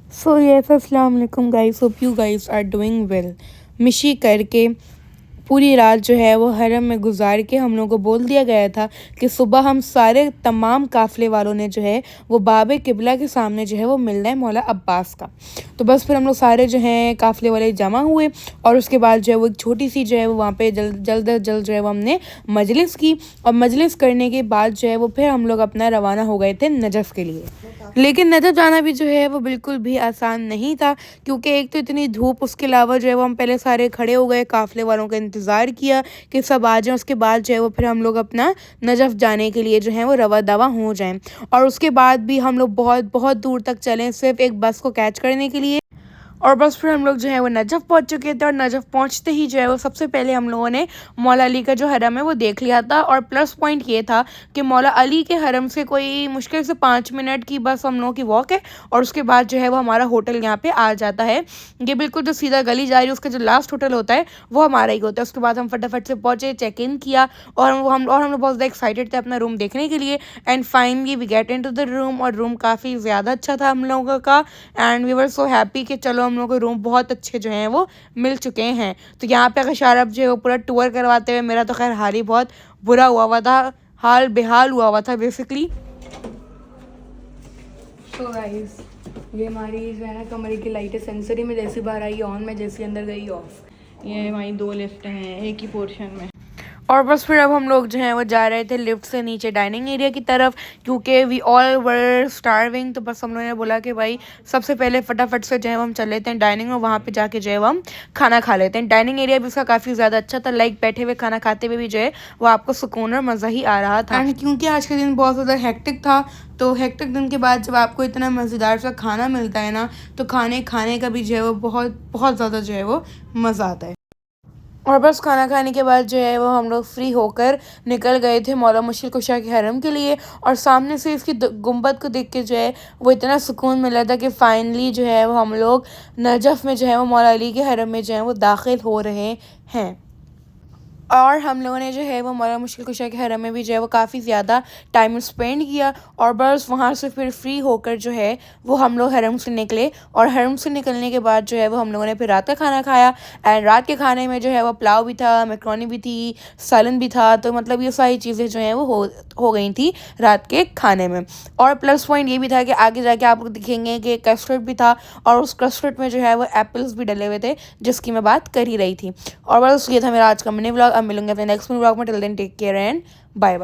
सो yes अस्सलाम वालेकुम guys, hope you guys are doing well. Mishi करके पूरी रात जो है वो हरम में गुजार के हम लोगों को बोल दिया गया था कि सुबह हम सारे तमाम काफ़िले वालों ने जो है वो बाब किबला के सामने जो है वो मिलना है मौला अब्बास का। तो बस फिर हम लोग सारे जो हैं काफ़िले वाले जमा हुए और उसके बाद जो है वो एक छोटी सी जो है वो वहाँ पे जल्द जो है वो हमने मजलिस की। और मजलिस करने के बाद जो है वो फिर हम लोग अपना रवाना हो गए थे नजफ़ के लिए। लेकिन नजफ़ जाना भी जो है वो बिल्कुल भी आसान नहीं था, क्योंकि एक तो इतनी धूप, उसके अलावा जो है वो हम पहले सारे खड़े हो गए, काफ़िले वालों का इंतज़ार किया कि सब आ जाएं। उसके बाद जो है वो फिर हम लोग अपना नजफ़ जाने के लिए जो है वो रवा दवा हो जाएं। और उसके बाद भी हम लोग बहुत बहुत दूर तक चले सिर्फ एक बस को कैच करने के लिए। और बस फिर हम लोग जो है वो नजफ़ पहुंच चुके थे और नजफ़ पहुंचते ही जो है वो सबसे पहले हम लोगों ने मौला अली का जो हरम है वो देख लिया था। और प्लस पॉइंट ये था कि मौला अली के हरम से कोई मुश्किल से 5 मिनट की बस हम लोगों की वॉक है और उसके बाद जो है वो हमारा होटल यहाँ पे आ जाता है। ये बिल्कुल जो सीधा गली जा रही है उसका जो लास्ट होटल होता है वो हमारा ही होता है। उसके बाद हम फटाफट से पहुँचे, चेक इन किया और हम लोग बहुत ज़्यादा एक्साइटेड थे अपना रूम देखने के लिए। And finally we get into the room और रूम काफ़ी ज़्यादा अच्छा था हम लोगों का। And we were so happy कि चलो हम लोग को रूम बहुत अच्छे जो हैं वो मिल चुके हैं। तो यहाँ पे अगर शारब जो है वो पूरा टूर करवाते हुए, मेरा तो खैर हाल ही बहुत बुरा हुआ था, हाल बेहाल हुआ था बेसिकली। तो गाइस ये हमारी जो है ना कमरे की लाइटें सेंसरी में जैसी बाहर आई ऑन, में जैसी अंदर गई ऑफ। ये हमारी 2 लिफ्ट हैं एक ही पोर्शन में। और बस फिर अब हम लोग जो हैं वो जा रहे थे लिफ्ट से नीचे डाइनिंग एरिया की तरफ, क्योंकि वी ऑल वर स्टारविंग। तो बस हम लोगों ने बोला कि भाई सबसे पहले फटाफट से जो है वो हम चल लेते हैं डाइनिंग और वहाँ पे जाके जो है वो हम खाना खा लेते हैं। डाइनिंग एरिया भी उसका काफ़ी ज़्यादा अच्छा था, लाइक बैठे हुए खाना खाते हुए भी जो है वो आपको सुकून और मज़ा ही आ रहा था। एंड क्योंकि आज का दिन बहुत ज़्यादा हेक्टिक था, तो हेक्टिक दिन के बाद जब आपको इतना मज़ेदार सा खाना मिलता है ना, तो खाने का भी जो है वो बहुत बहुत ज़्यादा जो है वो मज़ा आता है। और बस खाना खाने के बाद जो है वो हम लोग फ्री होकर निकल गए थे मौला मुश्किल कुशा के हरम के लिए। और सामने से इसकी गुंबद को देख के जो है वो इतना सुकून मिला था कि फाइनली जो है वो हम लोग नजफ़ में जो है वो मौला अली के हरम में जो है वो दाखिल हो रहे हैं। और हम लोगों ने जो है वो मौला मुश्किल कुशा के हरम में भी जो है वो काफ़ी ज़्यादा टाइम स्पेंड किया। और बस वहाँ से फिर फ्री होकर जो है वो हम लोग हरम से निकले। और हरम से निकलने के बाद जो है वो हम लोगों ने फिर रात का खाना खाया। एंड रात के खाने में जो है वो पुलाव भी था, मैक्रोनी भी थी, सालन भी था। तो मतलब ये सारी चीज़ें जो हैं वो हो गई थी रात के खाने में। और प्लस पॉइंट ये भी था कि आगे जाके आप लोग दिखेंगे कि कस्टर्ड भी था और उस कस्टर्ड में जो है वो एप्पल्स भी डले हुए थे, जिसकी मैं बात कर ही रही थी। और बस ये था मेरा आज का मिनी व्लॉग। अब मिलूंगे अपने नेक्स्ट मिनी व्लॉग में। Till then take care and bye bye.